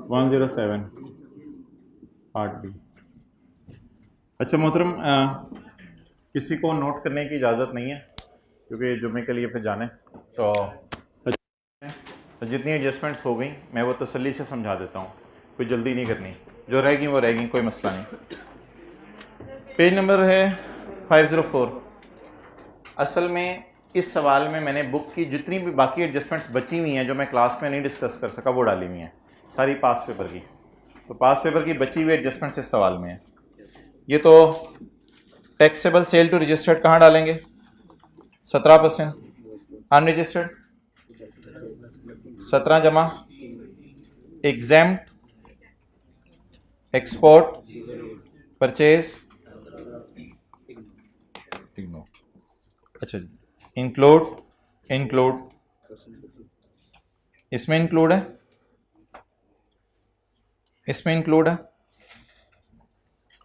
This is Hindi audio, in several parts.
107 8 बी। अच्छा मोहतरम, किसी को नोट करने की इजाज़त नहीं है क्योंकि जुम्मे के लिए फिर जाने। तो जितनी एडजस्टमेंट्स हो गई मैं वो तसल्ली से समझा देता हूँ, कोई जल्दी नहीं करनी, जो रहेगी वो रहेगी, कोई मसला नहीं। पेज नंबर है 504। असल में इस सवाल में मैंने बुक की जितनी भी बाकी एडजस्टमेंट्स बची हुई हैं जो मैं क्लास में नहीं डिस्कस कर सका वो डाली हुई हैं सारी पास पेपर की। तो पास पेपर की बची हुई एडजस्टमेंट्स इस सवाल में है। ये तो टैक्सेबल सेल टू रजिस्टर्ड कहाँ डालेंगे? 17%। अनरजिस्टर्ड 17 जमा एग्जेम्प्ट एक्सपोर्ट परचेज अच्छा जी इंक्लूड इसमें इंक्लूड है, इसमें इंक्लूड है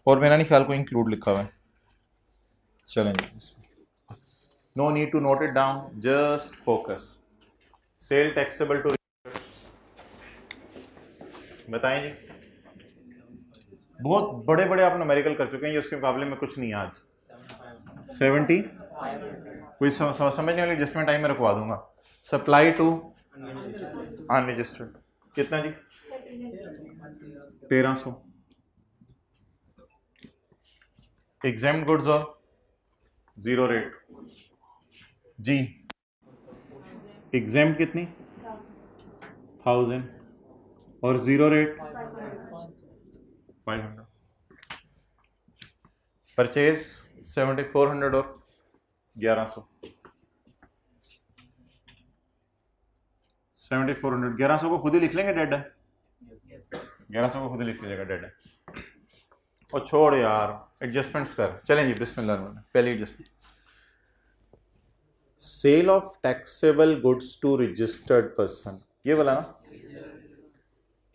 और मेरा नहीं ख्याल कोई इंक्लूड लिखा हुआ है। चलें no need to note it down, just focus. Sale taxable to बताएं जी। बहुत बड़े बड़े आप न्यूमेरिकल कर चुके हैं, ये उसके मुकाबले में कुछ नहीं है आज। 70 कोई समझने वाली एडजस्टमेंट टाइम में रखवा दूंगा। सप्लाई टू अनरजिस्टर्ड कितना जी? 1300। एग्जेम्प्ट गुड्स और जीरो रेट जी। एग्जेम्प्ट कितनी? 1000 और जीरो रेट 500। परचेज 7400 और 1100। 7400 1100 को खुद ही लिख लेंगे, डेड है। 1100 को खुद ही लिख लीजिएगा, डेड है। और छोड़ यार एडजस्टमेंट्स कर। चलें जी बिस्मिल्लाह। पहली adjustment, sale of taxable goods to registered person, ये बोला ना,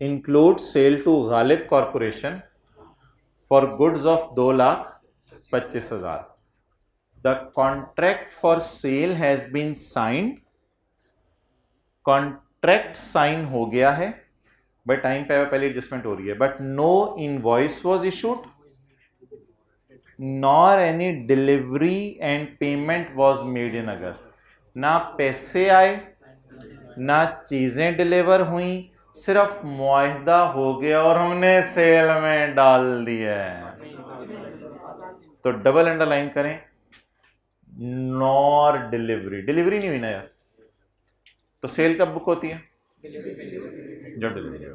include sale to Ghalib corporation for goods of 2,25,000। The contract for sale has been signed. Contract sign हो गया है, भाई टाइम पे पहले एडजस्टमेंट हो रही है, but no invoice was issued nor any delivery and payment was made in August. ना पैसे आए ना चीजें डिलीवर हुई, सिर्फ मुआहदा हो गया और हमने सेल में डाल दिया है। तो डबल अंडरलाइन करें, नॉर डिलीवरी। डिलीवरी नहीं हुई ना यार, तो सेल कब बुक होती है? जब डिलीवरी।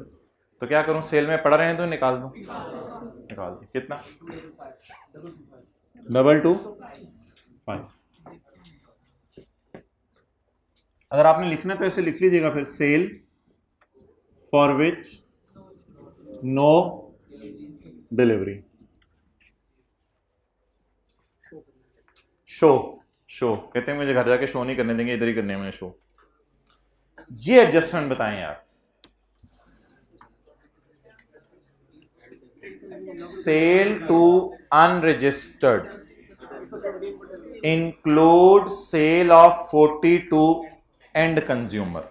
तो क्या करूं, सेल में पड़ा रहने दूं, निकाल दूं? निकाल दूं। कितना? 225। अगर आपने लिखना तो ऐसे लिख लीजिएगा फिर, sale for which no delivery. Show कहते हैं मुझे घर जाके शो नहीं करने देंगे, इधर ही करने में शो। ये एडजस्टमेंट बताएं यार। Sale to unregistered include sale of 42 end consumer.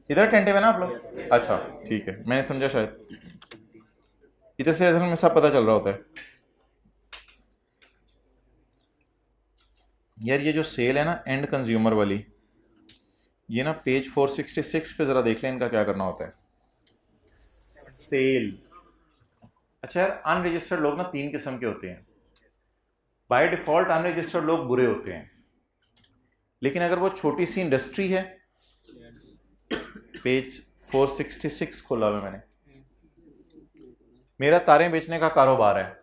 इधर टेंटिव है ना आप लोग? अच्छा ठीक है, मैंने समझा शायद इधर से असल में सब पता चल रहा होता है यार। ये जो सेल है ना एंड कंज्यूमर वाली, ये ना पेज 466 पे जरा देख लें इनका क्या करना होता है। सेल, अच्छा यार अनरजिस्टर्ड लोग ना 3 किस्म के होते हैं। बाय डिफॉल्ट अनरजिस्टर्ड लोग बुरे होते हैं, लेकिन अगर वो छोटी सी इंडस्ट्री है, पेज 466 खोला हुआ मैंने, मेरा तारें बेचने का कारोबार है,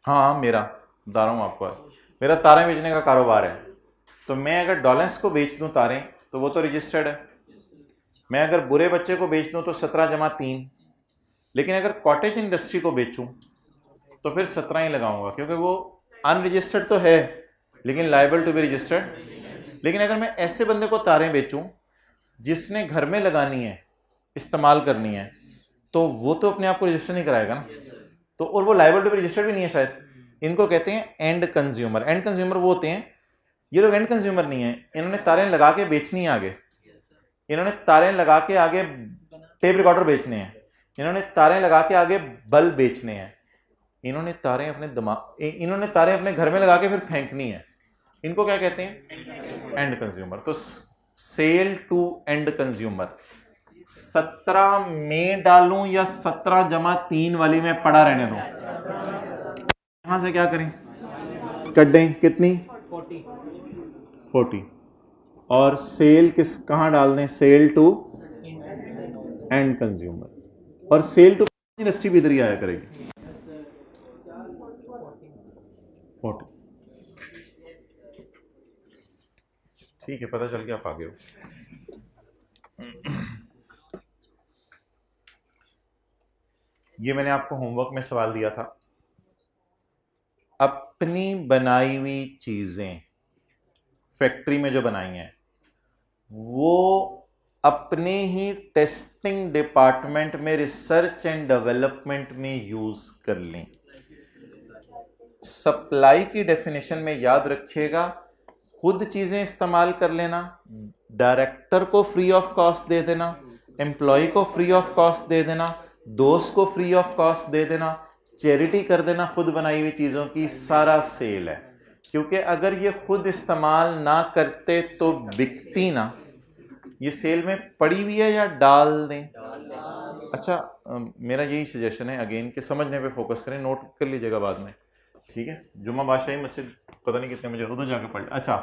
हाँ मेरा बता रहा हूँ आपको, मेरा तारें बेचने का कारोबार है, तो मैं अगर डॉलर्स को बेच दूं तारें तो वो तो रजिस्टर्ड है। मैं अगर बुरे बच्चे को बेच दूं तो 17 जमा 3, लेकिन अगर कॉटेज इंडस्ट्री को बेचूं तो फिर 17 ही लगाऊंगा, क्योंकि वो अनरजिस्टर्ड तो है लेकिन लायबल टू बी रजिस्टर्ड। लेकिन अगर मैं ऐसे बंदे को तारें बेचूं जिसने घर में लगानी है, इस्तेमाल करनी है, तो वो तो अपने आप को रजिस्टर नहीं कराएगा ना, तो और वो लायबल टू बी रजिस्टर्ड भी नहीं है शायद। इनको कहते हैं एंड कंज्यूमर। एंड कंज्यूमर वो होते हैं, ये लोग एंड कंज्यूमर नहीं है, इन्होंने तारें लगा के बेचनी है आगे, इन्होंने तारें लगा के आगे टेप रिकॉर्डर बेचने हैं, इन्होंने तारें लगा के आगे बल्ब बेचने हैं, इन्होंने तारें अपने घर में लगा के फिर फेंकनी है। इनको क्या कहते हैं? And consumer. तो सेल टू एंड कंज्यूमर 17 में डालूं या 17+3 वाली में पड़ा रहने दूं? यहां से क्या करें? कट दें। कितनी? 40। और सेल कहां डाल दें? Sale to end consumer. और सेल टू इंडस्ट्री भी इधर ही आया करेगी। 40। ठीक है, पता चल गया आप आगे हो। ये मैंने आपको होमवर्क में सवाल दिया था। अपनी बनाई हुई चीजें फैक्ट्री में जो बनाई हैं वो अपने ही टेस्टिंग डिपार्टमेंट में रिसर्च एंड डेवलपमेंट में यूज कर लें। सप्लाई की डेफिनेशन में याद रखिएगा, खुद चीजें इस्तेमाल कर लेना, डायरेक्टर को फ्री ऑफ कॉस्ट दे देना, एम्प्लॉय को फ्री ऑफ कॉस्ट दे देना, दोस्त को फ्री ऑफ कॉस्ट दे देना, चैरिटी कर देना खुद बनाई हुई चीजों की, सारा सेल है। क्योंकि अगर ये खुद इस्तेमाल ना करते तो बिकती ना। ये सेल में पड़ी हुई है या डाल दें? अच्छा, मेरा यही सजेशन है अगेन कि समझने पे फोकस करें, नोट कर लीजिएगा बाद में, ठीक है? जुम्मा बादशाही मस्जिद पता नहीं कितने मुझे उधर जाकर पढ़। अच्छा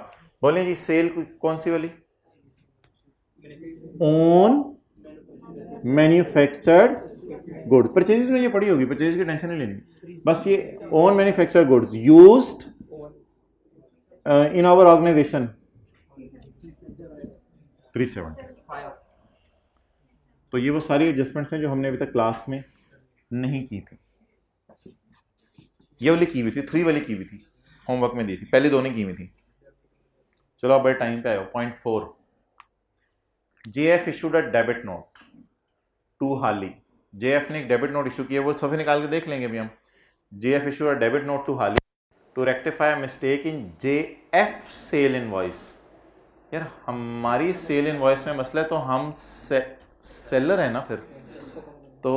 बोले जी, सेल कौन सी वाली? Own manufactured good. परचेज में ये पड़ी होगी, परचेज की टेंशन नहीं लेनी, बस ये own manufactured goods used in our organisation 370। तो ये वो सारी एडजस्टमेंट्स हैं जो हमने अभी तक क्लास में नहीं की थी। ये वाली की हुई थी, 3 वाली की हुई थी, होमवर्क में दी थी, पहले दोनों की हुई थी। चलो अब बड़े टाइम पे आए हो। Point 4, JF issued a debit note to Hali. जेएफ ने एक डेबिट नोट इशू किया, वो सफे निकाल के देख लेंगे अभी हम। JF issued a debit note to Haley to rectify a mistake in JF sale invoice. यार हमारी सेल इनवॉइस में मसला है तो हम सेलर है ना फिर। तो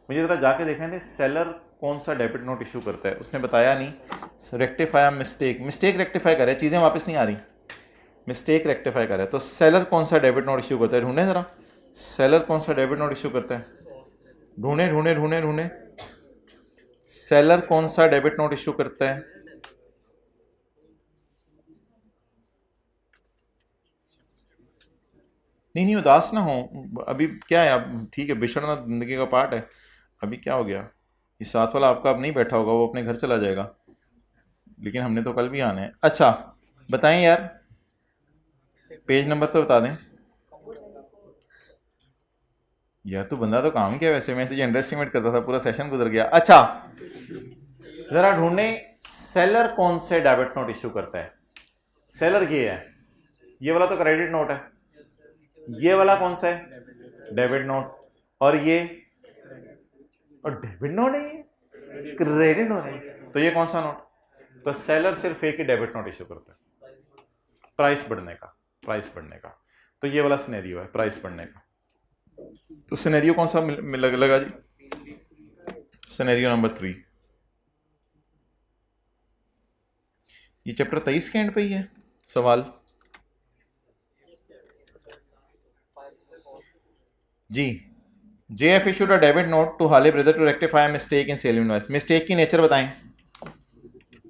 मुझे ज़रा जाके देखने थे सेलर कौन सा डेबिट नोट इशू करता है। उसने बताया नहीं। Rectify a mistake, mistake rectify करे, चीज़ें वापस नहीं आ रही, मिस्टेक रेक्टिफाई करे। तो सेलर कौन सा डेबिट नोट इशू करता है? ढूंढे ज़रा, सेलर कौन सा डेबिट नोट इशू करता है? ढूंढे ढूंढे ढूंढे ढूंढे, सेलर कौन सा डेबिट नोट इशू करता है? नहीं उदास ना हो, अभी क्या है, अब ठीक है, बिछड़ना जिंदगी का पार्ट है। अभी क्या हो गया, ये साथ वाला आपका अब नहीं बैठा होगा, वो अपने घर चला जाएगा, लेकिन हमने तो कल भी आना है। अच्छा बताएं यार, पेज नंबर तो बता दें यार। तो बंदा तो काम किया, वैसे मैं तुझे अंडर एस्टिमेट करता था, पूरा सेशन गुजर गया। अच्छा जरा ढूंढे सेलर कौन से डेबिट नोट इशू करता है। सेलर ये है, ये वाला तो क्रेडिट नोट है, ये वाला कौन सा है? Debit note. और ये और डेबिट नोट है, ये क्रेडिट नोट है। तो ये कौन सा नोट? तो सेलर सिर्फ एक ही डेबिट नोट इशू करता है, प्राइस बढ़ने का, प्राइस बढ़ने का। तो ये वाला सिनेरियो है प्राइस बढ़ने का। तो सिनेरियो कौन सा लगा जी? Scenario number 3। ये चैप्टर 23 के एंड पे ही है सवाल जी। JF issued a debit note to Haley brother to rectify a mistake in sale invoice. Mistake की नेचर बताएं।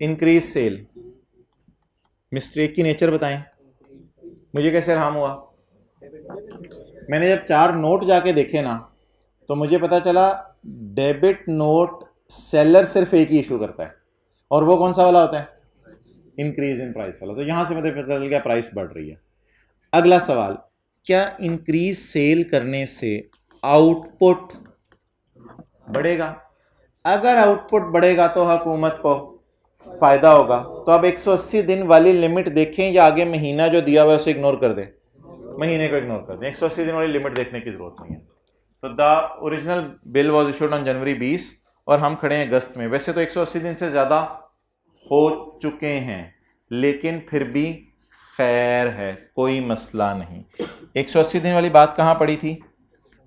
Increase sale. मिस्टेक की नेचर बताएं। मुझे कैसे हार्म हुआ? मैंने जब 4 नोट जाके देखे ना, तो मुझे पता चला डेबिट नोट सेलर सिर्फ एक ही इशू करता है, और वो कौन सा वाला होता है? इंक्रीज इन प्राइस वाला। तो यहां से मुझे पता चल गया प्राइस बढ़ रही है। अगला सवाल, क्या इंक्रीज सेल करने से आउटपुट बढ़ेगा? अगर आउटपुट बढ़ेगा तो हुकूमत को फायदा होगा। तो अब 180 दिन वाली लिमिट देखें या आगे महीना जो दिया हुआ है उसे इग्नोर कर दें? महीने को इग्नोर कर दें, 180 दिन वाली लिमिट देखने की जरूरत नहीं है। तो the original bill was issued on January 20 और हम खड़े हैं अगस्त में। वैसे तो 180 दिन से ज्यादा हो चुके हैं, लेकिन फिर भी खैर है, कोई मसला नहीं। 180 दिन वाली बात कहाँ पड़ी थी,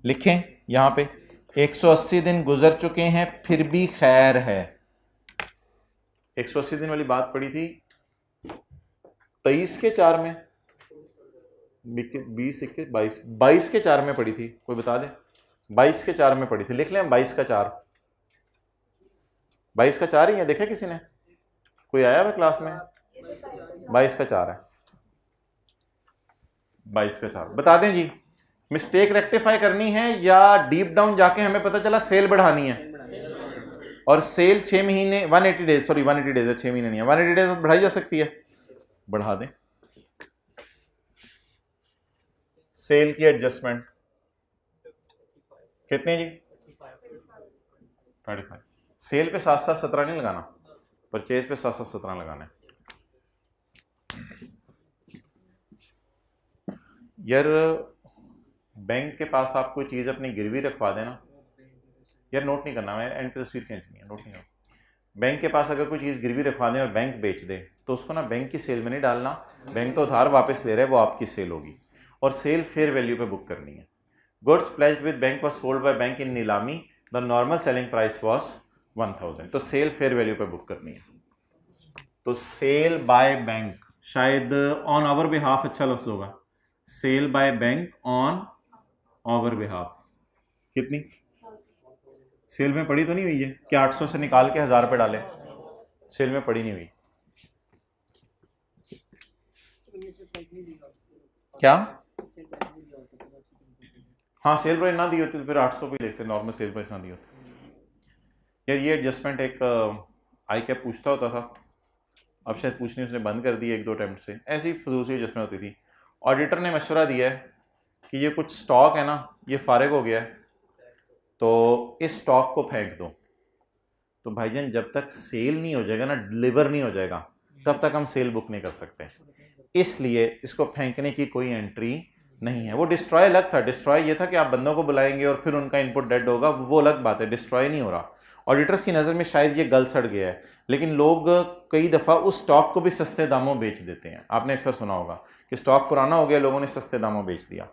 लिखें यहाँ पे, 180 दिन गुजर चुके हैं फिर भी खैर है। 180 दिन वाली बात पड़ी थी 23 के 4 में, 20 21 22, 22 के 4 में पड़ी थी, कोई बता दे। 22 के 4 में पड़ी थी, लिख लें 22 का 4, 22 का 4 ही है, देखे किसी ने, कोई आया हुआ क्लास में? 22 का 4 है, 22 का 4 बता दें जी। मिस्टेक रेक्टिफाई करनी है या डीप डाउन जाके हमें पता चला सेल बढ़ानी है, और सेल 6 महीने 180 डेज, सॉरी 180 डेज है, 6 महीने नहीं है, 180 डेज बढ़ाई जा सकती है, बढ़ा दें। सेल की एडजस्टमेंट कितने जी, 35। सेल पे 7-7 17 नहीं लगाना, परचेज पे 7-7 17 लगाना है। यार बैंक के पास आप कोई चीज़ अपनी गिरवी रखवा देना, यार नोट नहीं करना, मैं एंड पे तस्वीर खींचनी है, नोट नहीं करना। बैंक के पास अगर कोई चीज़ गिरवी रखवा दें और बैंक बेच दे तो उसको ना बैंक की सेल में नहीं डालना, बैंक तो उधार वापस ले रहा है, वो आपकी सेल होगी, और सेल फेयर वैल्यू पे बुक करनी है। Goods pledged with bank were sold by bank in नीलामी, the normal selling price was 1000, तो सेल फेयर वैल्यू पे बुक करनी है। तो सेल बाय बैंक, शायद ऑन आवर बिहाफ अच्छा लफ्ज होगा, sale by bank on our behalf. कितनी सेल में पड़ी तो नहीं हुई है, क्या 800 से निकाल के 1000 पे डाले, सेल में पड़ी नहीं हुई क्या? हाँ सेल प्राइस ना दी होती तो फिर 800 पे लिखते, नॉर्मल सेल प्राइस ना दी होती। यार ये एडजस्टमेंट एक आई कैप पूछता होता था, अब शायद पूछनी उसने बंद कर दी 1-2 अटेम्प्ट से, ऐसी फजूल सी एडजस्टमेंट होती थी। ऑडिटर ने मशवरा दिया है कि ये कुछ स्टॉक है ना, ये फारिग हो गया है, तो इस स्टॉक को फेंक दो। तो भाईजान जब तक सेल नहीं हो जाएगा ना, डिलीवर नहीं हो जाएगा, तब तक हम सेल बुक नहीं कर सकते, इसलिए इसको फेंकने की कोई एंट्री नहीं है। वो डिस्ट्रॉय अलग था, डिस्ट्रॉय ये था कि आप बंदों को बुलाएंगे और फिर उनका इनपुट डेड होगा, वो अलग बात है, डिस्ट्रॉय नहीं हो रहा। ऑडिटर्स की नज़र में शायद ये गल सड़ गया है, लेकिन लोग कई दफ़ा उस स्टॉक को भी सस्ते दामों बेच देते हैं। आपने अक्सर सुना होगा कि स्टॉक पुराना हो गया, लोगों ने सस्ते दामों बेच दिया।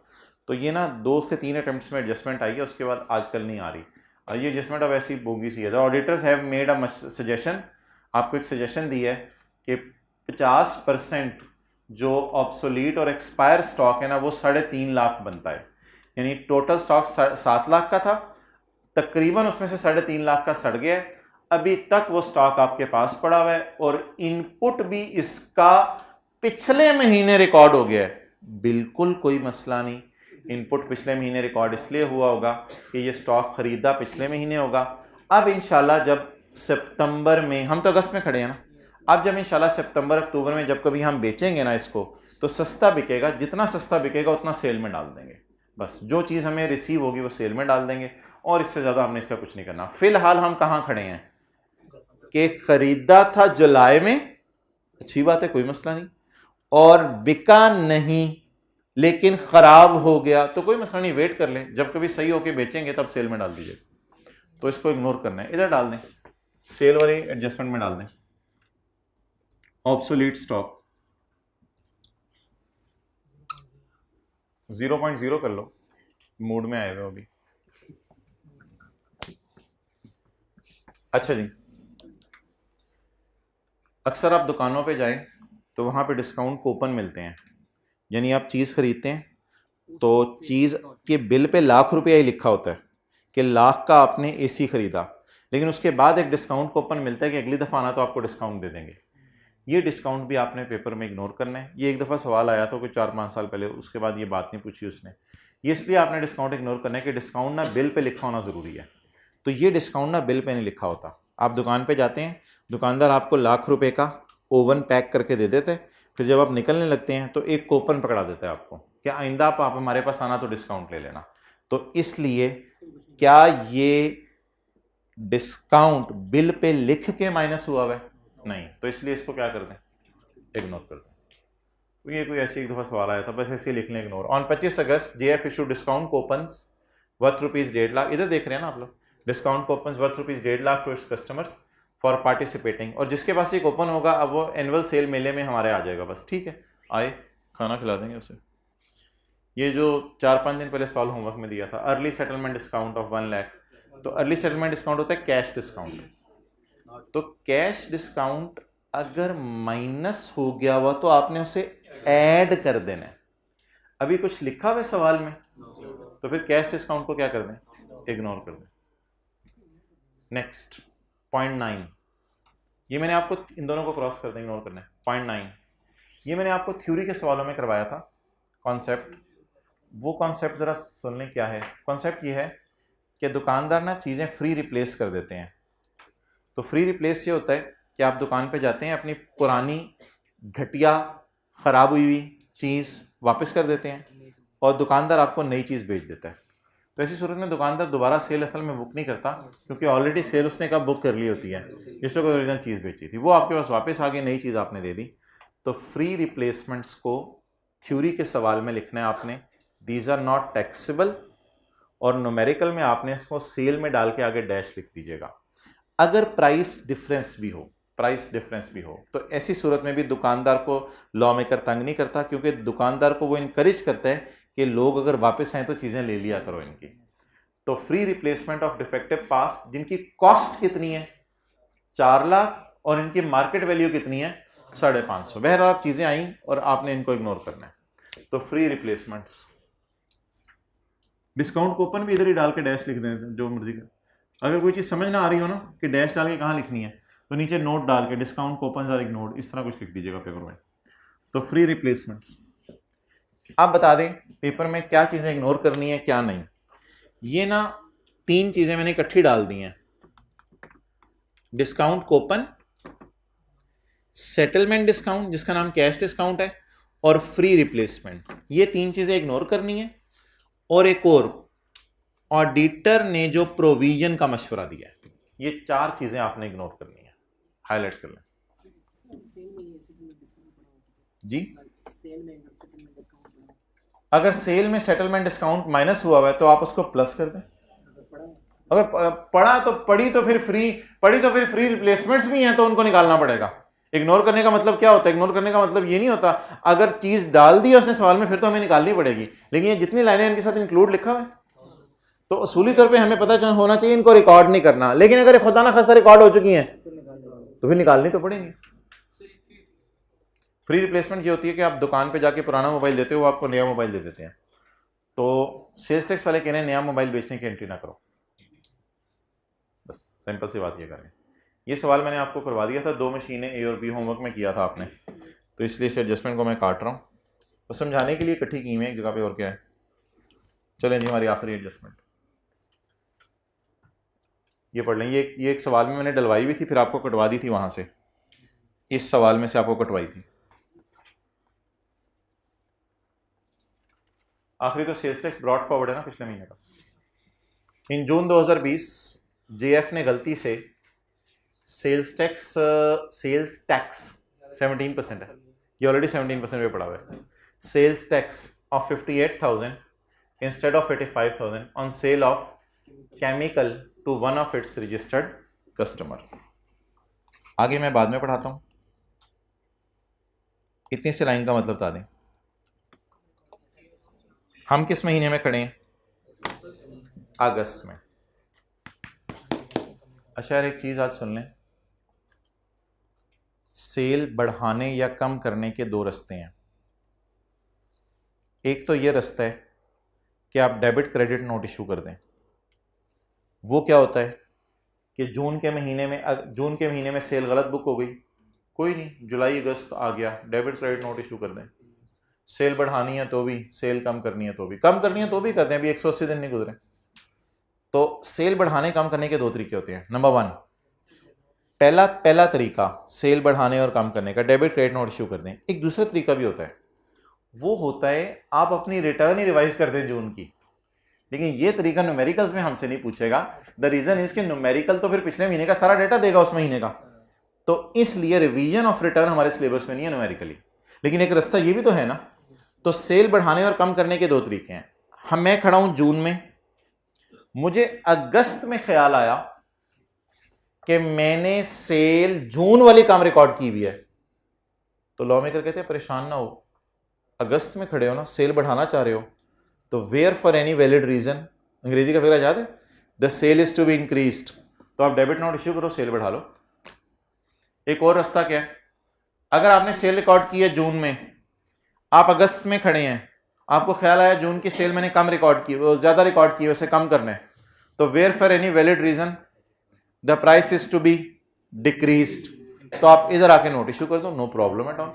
तो ये ना 2 से 3 अटेम्प्ट्स में एडजस्टमेंट आई है, उसके बाद आजकल नहीं आ रही। ये एडजस्टमेंट अब ऐसी बोगी सी है। Auditors have made a suggestion, आपको एक सजेशन दी है कि 50% जो ऑब्सोलीट और एक्सपायर स्टॉक है ना, वो 3.5 लाख बनता है, यानी टोटल स्टॉक 7 लाख का था, तकरीबन उसमें से 3.5 लाख का सड़ गया है। अभी तक वो स्टॉक आपके पास पड़ा हुआ है और इनपुट भी इसका पिछले महीने रिकॉर्ड हो गया है, बिल्कुल कोई मसला नहीं। इनपुट पिछले महीने रिकॉर्ड इसलिए हुआ होगा कि ये स्टॉक खरीदा पिछले महीने होगा। अब इंशाल्लाह जब सितंबर में, हम तो अगस्त में खड़े हैं ना, अब जब इंशाल्लाह सितंबर अक्टूबर में जब कभी हम बेचेंगे ना इसको, तो सस्ता बिकेगा, जितना सस्ता बिकेगा उतना सेल में डाल देंगे। बस जो चीज़ हमें रिसीव होगी वो सेल में डाल देंगे, और इससे ज़्यादा हमने इसका कुछ नहीं करना। फिलहाल हम कहाँ खड़े हैं कि खरीदा था जुलाई में, अच्छी बात है, कोई मसला नहीं, और बिका नहीं लेकिन ख़राब हो गया, तो कोई मसला नहीं, वेट कर लें, जब कभी सही होके बेचेंगे तब सेल में डाल दीजिए। तो इसको इग्नोर करना है, इधर डाल दें, सेल वाली एडजस्टमेंट में डाल दें। ऑब्सोलीट स्टॉक 0.0 कर लो, मूड में आए हुए अभी। अच्छा जी, अक्सर आप दुकानों पे जाएं तो वहाँ पे डिस्काउंट कूपन मिलते हैं, यानी आप चीज़ खरीदते हैं तो चीज़ के बिल पे ₹1,00,000 ही लिखा होता है कि लाख का आपने एसी खरीदा, लेकिन उसके बाद एक डिस्काउंट कूपन मिलता है कि अगली दफ़ा आना तो आपको डिस्काउंट दे देंगे। ये डिस्काउंट भी आपने पेपर में इग्नोर करना है। ये एक दफ़ा सवाल आया था कोई 4-5 साल पहले, उसके बाद ये बात नहीं पूछी उसने। ये इसलिए आपने डिस्काउंट इग्नोर करना है कि डिस्काउंट ना बिल पे लिखा होना ज़रूरी है, तो ये डिस्काउंट ना बिल पे नहीं लिखा होता। आप दुकान पे जाते हैं, दुकानदार आपको ₹1,00,000 का ओवन पैक करके दे देते हैं, फिर जब आप निकलने लगते हैं तो एक कूपन पकड़ा देता है आपको कि आइंदा आप हमारे पास आना तो डिस्काउंट ले लेना। तो इसलिए क्या ये डिस्काउंट बिल पे लिख के माइनस हुआ है? नहीं, तो इसलिए इसको क्या कर दें, इग्नोर कर दें। तो ये कोई ऐसी एक दफ़ा सवाल आया था, बस ऐसे लिख लें ignore. On 25 August JF issue discount coupons worth ₹1.5 lakh, इधर देख रहे हैं ना आप लोग, discount coupons worth ₹1.5 lakh to its customers for participating. और जिसके पास ये कूपन होगा अब वो एनुअल सेल मेले में हमारे आ जाएगा, बस ठीक है, आए खाना खिला देंगे उसे। ये जो 4-5 दिन पहले सवाल होमवर्क में दिया था, early settlement discount of 1 lakh, तो अर्ली सेटलमेंट डिस्काउंट होता है कैश डिस्काउंट। तो कैश डिस्काउंट अगर माइनस हो गया हुआ तो आपने उसे ऐड कर देना है। अभी कुछ लिखा हुआ है सवाल में, तो फिर कैश डिस्काउंट को क्या कर दें, इग्नोर कर दें। नेक्स्ट पॉइंट 9, ये मैंने आपको इन दोनों को क्रॉस कर दें, इग्नोर करना है। पॉइंट 9 ये मैंने आपको थ्योरी के सवालों में करवाया था कॉन्सेप्ट। वो कॉन्सेप्ट जरा सुन लें क्या है। कॉन्सेप्ट ये है कि दुकानदार ना चीज़ें फ्री रिप्लेस कर देते हैं। तो फ्री रिप्लेस ये होता है कि आप दुकान पे जाते हैं, अपनी पुरानी घटिया ख़राब हुई हुई चीज़ वापस कर देते हैं और दुकानदार आपको नई चीज़ बेच देता है। तो ऐसी सूरत में दुकानदार दोबारा सेल असल में बुक नहीं करता, क्योंकि ऑलरेडी सेल उसने कब बुक कर ली होती है, जिसमें कोई ओरिजिनल चीज़ बेची थी, वो आपके पास वापस आ गई, नई चीज़ आपने दे दी। तो फ्री रिप्लेसमेंट्स को थ्योरी के सवाल में लिखना है आपने, दीज आर नॉट टैक्सेबल, और न्यूमेरिकल में आपने इसको सेल में डाल के आगे डैश लिख दीजिएगा। अगर प्राइस डिफरेंस भी हो, तो ऐसी सूरत में भी दुकानदार को लॉ मेकर तंग नहीं करता, क्योंकि दुकानदार को वो इनकरेज करता है कि लोग अगर वापस आए तो चीज़ें ले लिया करो इनकी। तो free replacement of defective past, जिनकी कॉस्ट कितनी है 4 लाख और इनकी मार्केट वैल्यू कितनी है 550, बहरहाल आप चीज़ें आई और आपने इनको इग्नोर करना है। तो फ्री रिप्लेसमेंट्स, डिस्काउंट कूपन भी इधर ही डाल के डैश लिख दें, जो मर्जी का। अगर कोई चीज़ समझ ना आ रही हो ना कि डैश डाल के कहाँ लिखनी है, तो नीचे नोट डाल के डिस्काउंट कूपन आर इग्नोर्ड, इस तरह कुछ लिख दीजिएगा पेपर में। तो फ्री रिप्लेसमेंट्स आप बता दें पेपर में क्या चीज़ें इग्नोर करनी है क्या नहीं। ये ना 3 चीज़ें मैंने इकट्ठी डाल दी हैं, डिस्काउंट कूपन, सेटलमेंट डिस्काउंट जिसका नाम कैश डिस्काउंट है, और फ्री रिप्लेसमेंट। ये 3 चीज़ें इग्नोर करनी है। और एक और, ऑडिटर ने जो प्रोविजन का मशवरा दिया है, ये 4 चीज़ें आपने इग्नोर करनी है, हाईलाइट कर लें जी। अगर सेल में सेटलमेंट डिस्काउंट माइनस हुआ है तो आप उसको प्लस कर दें। अगर पढ़ा तो पढ़ी तो फिर फ्री रिप्लेसमेंट्स भी हैं तो उनको निकालना पड़ेगा। इग्नोर करने का मतलब क्या होता है, इग्नोर करने का मतलब ये नहीं होता अगर चीज डाल दी उसने सवाल में फिर तो हमें निकालनी पड़ेगी, लेकिन ये जितनी लाइनें इनके साथ इंक्लूड लिखा हुआ है तो असूली तौर पे हमें पता होना चाहिए इनको रिकॉर्ड नहीं करना। लेकिन अगर खुदा ना खासा रिकॉर्ड हो चुकी हैं तो फिर निकालनी तो पड़ेंगी। फ्री रिप्लेसमेंट ये होती है कि आप दुकान पे जाके पुराना मोबाइल देते हो, वो आपको नया मोबाइल दे देते हैं, तो सेल्स टैक्स वाले कह रहे हैं नया मोबाइल बेचने की एंट्री ना करो, बस सिंपल सी बात ये करें। ये सवाल मैंने आपको करवा दिया था, 2 मशीनें ए और बी होमवर्क में किया था आपने, तो इसलिए इस एडजस्टमेंट को मैं काट रहा हूँ, तो समझाने के लिए इकट्ठी की में एक जगह पे, और क्या है। चलें जी, हमारी आखिरी एडजस्टमेंट ये पढ़ लें। ये एक सवाल में मैंने डलवाई भी थी, फिर आपको कटवा दी थी वहाँ से, इस सवाल में से आपको कटवाई थी। आखिरी तो सेल्स टैक्स ब्रॉड फॉरवर्ड है ना पिछले महीने का। इन जून 2020 जेएफ ने गलती से सेल्स टैक्स 17% है, ये ऑलरेडी 17% पे पड़ा हुआ है। Sales tax of 58,000 instead of 85,000 on sale of chemical to one of its registered customer. आगे मैं बाद में पढ़ाता हूँ, इतनी सी लाइन का मतलब बता दें। हम किस महीने में खड़े हैं? अगस्त में। अच्छा यार, एक चीज़ आज सुन लें, सेल बढ़ाने या कम करने के 2 रास्ते हैं। एक तो ये रास्ता है कि आप डेबिट क्रेडिट नोट इशू कर दें। वो क्या होता है कि जून के महीने में सेल गलत बुक हो गई, कोई नहीं, जुलाई अगस्त आ गया, डेबिट क्रेडिट नोट इशू कर दें। सेल बढ़ानी है तो भी, सेल कम करनी है तो भी, कम करनी है तो भी करते हैं, अभी 180 दिन नहीं गुजरे। तो सेल बढ़ाने कम करने के 2 तरीके होते हैं। नंबर 1, पहला तरीका सेल बढ़ाने और कम करने का, डेबिट क्रेडिट नोट इशू कर दें। एक दूसरा तरीका भी होता है, वो होता है आप अपनी रिटर्न ही रिवाइज कर दें जून की। लेकिन ये तरीका न्यूमेरिकल्स में हमसे नहीं पूछेगा। द रीजन इज कि न्यूमेरिकल तो फिर पिछले महीने का सारा डेटा देगा उस महीने का, तो इसलिए रिवीजन ऑफ रिटर्न हमारे सिलेबस में नहीं है न्यूमेरिकली। लेकिन एक रास्ता ये भी तो है ना। तो सेल बढ़ाने और कम करने के 2 तरीके हैं। मैं खड़ा हूं जून में, मुझे अगस्त में ख्याल आया कि मैंने सेल जून वाली काम रिकॉर्ड की हुई है, तो लॉ मेकर कहते हैं परेशान ना हो, अगस्त में खड़े हो ना, सेल बढ़ाना चाह रहे हो, तो where for any valid reason, अंग्रेजी का फिर याद है, the sale is to be increased, तो आप डेबिट नोट इश्यू करो, सेल बढ़ा लो। एक और रास्ता क्या है, अगर आपने सेल रिकॉर्ड की है जून में, आप अगस्त में खड़े हैं, आपको ख्याल आया जून की सेल मैंने कम रिकॉर्ड की, ज्यादा रिकॉर्ड की, उसे कम करना है, तो where for any valid reason the price is to be decreased, तो आप इधर आके नोट इश्यू कर दो, नो प्रॉब्लम एट ऑल।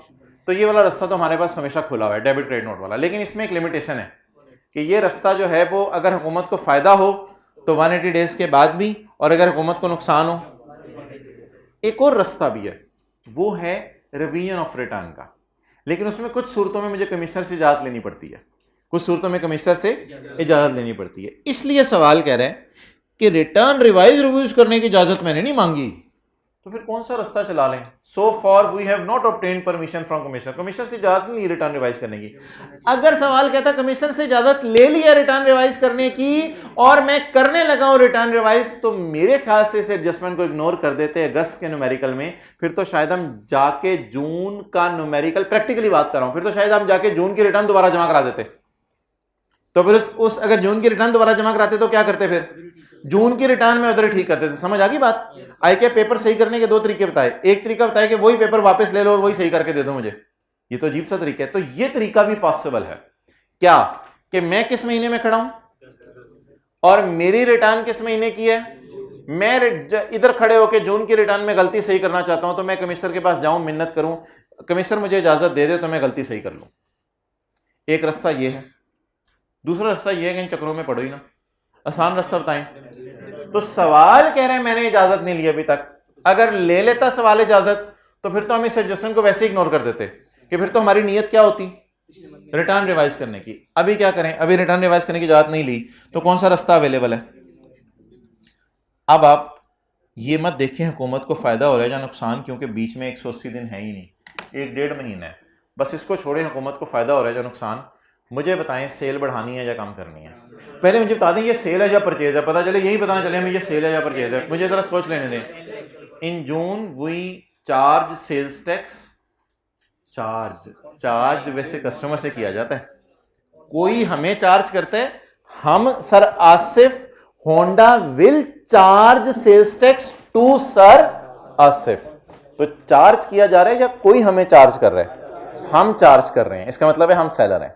तो ये वाला रास्ता तो हमारे पास हमेशा खुला हुआ है, डेबिट क्रेडिट नोट वाला। लेकिन इसमें एक लिमिटेशन है कि ये रास्ता जो है वो अगर हुकूमत को फायदा हो तो 180 डेज के बाद भी, और अगर हुकूमत को नुकसान हो। एक और रास्ता भी है, वो है रिवीजन ऑफ रिटर्न का, लेकिन उसमें कुछ सूरतों में मुझे कमिश्नर से इजाजत लेनी पड़ती है, कुछ सूरतों में कमिश्नर से इजाजत लेनी पड़ती है। इसलिए सवाल कह रहे हैं कि रिटर्न रिवाइज रिव्यूज करने की इजाजत मैंने नहीं मांगी, तो फिर कौन सा रास्ता चला लें। So for we have not obtained permission from commissioner, commissioner से इजाजत नहीं ली रिटर्न रिवाइज करने की। अगर सवाल कहता कमिश्नर से इजाजत ले लिया रिटर्न रिवाइज करने की और मैं करने लगा हूं रिटर्न रिवाइज, तो मेरे ख्याल से इस एडजस्टमेंट को इग्नोर कर देते अगस्त के न्यूमेरिकल में, फिर तो शायद हम जाके जून का न्यूमेरिकल, प्रैक्टिकली बात कर रहा हूं, फिर तो शायद हम जाके जून की रिटर्न दोबारा जमा करा देते। तो फिर उस अगर जून की रिटर्न दोबारा जमा कराते तो क्या करते, फिर जून की रिटर्न में उधर ठीक करते थे। समझ आ गई बात? आई के पेपर सही करने के दो तरीके बताए, एक तरीका बताया कि वही पेपर वापस ले लो और वही सही करके दे दो मुझे, ये तो अजीब सा तरीका है। तो ये तरीका भी पॉसिबल है क्या, कि मैं किस महीने में खड़ा हूं और मेरी रिटर्न किस महीने की है, मैं इधर खड़े होकर जून की रिटर्न में गलती सही करना चाहता हूं, तो मैं कमिश्नर के पास जाऊं, मिन्नत करूं, कमिश्नर मुझे इजाजत दे दे तो मैं गलती सही कर लूं। एक रास्ता ये है। दूसरा रास्ता ये है कि इन चक्रों में पड़ो ही ना, आसान रास्ता बताएं। तो सवाल कह रहे हैं मैंने इजाजत नहीं ली अभी तक, अगर ले लेता सवाल इजाजत तो फिर तो हम इस एडजस्टमेंट को वैसे इग्नोर कर देते, कि फिर तो हमारी नीयत क्या होती, रिटर्न रिवाइज करने की। अभी क्या करें, अभी रिटर्न रिवाइज करने की इजाजत नहीं ली, तो कौन सा रास्ता अवेलेबल है। अब आप ये मत देखें हुकूमत को फायदा हो रहा है या नुकसान, क्योंकि बीच में 180 दिन है ही नहीं, 1-1.5 महीना है, बस इसको छोड़े हुकूमत को फायदा हो रहा है या नुकसान। मुझे बताएं सेल बढ़ानी है या कम करनी है। पहले मुझे बता दें ये सेल है या परचेज है, पता चले यही बताना चले हमें ये सेल है या परचेज है, मुझे जरा सोच लेने दें। In June we charge sales tax, charge वैसे कस्टमर से किया जाता है, कोई हमें चार्ज करता है, हम sir Asif Honda will charge sales tax to sir Asif, तो चार्ज किया जा रहा है या कोई हमें चार्ज कर रहा है, हम चार्ज कर रहे हैं, इसका मतलब है हम सेलर हैं।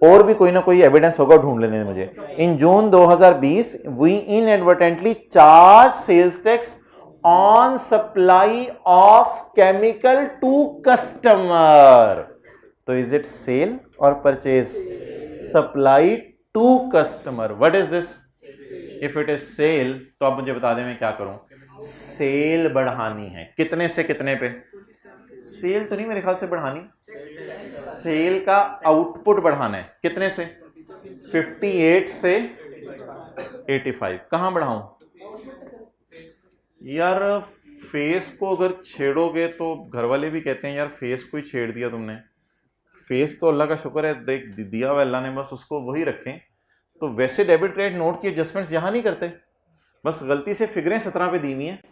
और भी कोई ना कोई एविडेंस होगा, ढूंढ लेने मुझे। In June 2020 we inadvertently charge sales tax on supply of chemical to customer, तो इज इट सेल और purchase, supply to customer, what is this, if it is sale तो आप मुझे बता दें मैं क्या करूं, सेल बढ़ानी है, कितने से कितने पे, सेल तो नहीं मेरे ख्याल से बढ़ानी, सेल का आउटपुट बढ़ाना है, कितने से, 58 से 85, कहां बढ़ाऊं यार, फेस को अगर छेड़ोगे तो घर वाले भी कहते हैं यार फेस को ही छेड़ दिया तुमने, फेस तो अल्लाह का शुक्र है देख दिया हुआ अल्लाह ने, बस उसको वही रखें। तो वैसे डेबिट क्रेडिट नोट की एडजस्टमेंट्स यहां नहीं करते, बस गलती से फिगरें 17 पे दी हुई हैं,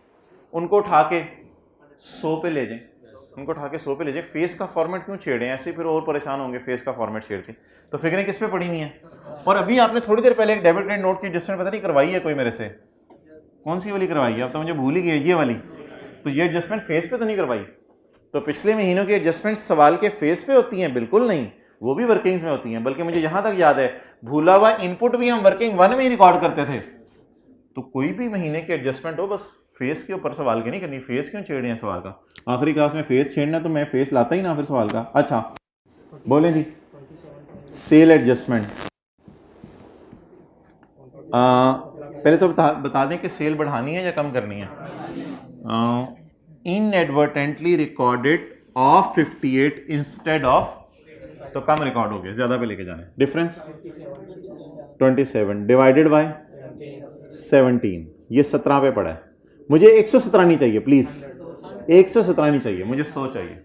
उनको उठा के 100 पे ले जाएं, उनको उठा के 100 पे ले जाएं, फेस का फॉर्मेट क्यों छेड़ें, ऐसे फिर और परेशान होंगे फेस का फॉर्मेट छेड़ के, तो फिगरें किस पे पड़ी हुई हैं। और अभी आपने थोड़ी देर पहले एक डेबिट क्रेडिट नोट की एडजस्टमेंट पता नहीं करवाई है कोई मेरे से, कौन सी वाली करवाई है, अब तो मुझे भूल ही गई, ये वाली, तो ये एडजस्टमेंट फेस पे तो नहीं करवाई। तो पिछले महीनों की एडजस्टमेंट सवाल के फेस पे होती हैं, बिल्कुल नहीं, वो भी वर्किंग्स में होती हैं, बल्कि मुझे यहां तक याद है भूला हुआ इनपुट भी हम वर्किंग 1 में ही रिकॉर्ड करते थे। तो कोई भी महीने की एडजस्टमेंट हो, बस फेस के ऊपर सवाल की नहीं करनी, फेस क्यों छेड़े हैं सवाल का, आखिरी क्लास में फेस छेड़ना तो मैं फेस लाता ही ना फिर सवाल का। अच्छा बोले जी, सेल एडजस्टमेंट, पहले तो बता दें कि सेल बढ़ानी है या कम करनी है। Inadvertently recorded of 58 instead of, तो कम रिकॉर्ड हो गया, ज्यादा पे लेके जाना है, डिफरेंस 27 डिवाइडेड बाय 17, ये 17 पे पड़ा है, मुझे 117 नहीं चाहिए प्लीज, 117 नहीं चाहिए मुझे, 100 चाहिए,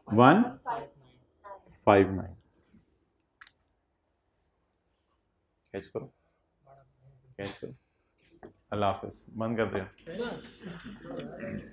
159, कैच करो, कैच करो, अल्लाह हाफिज, बंद कर दिया।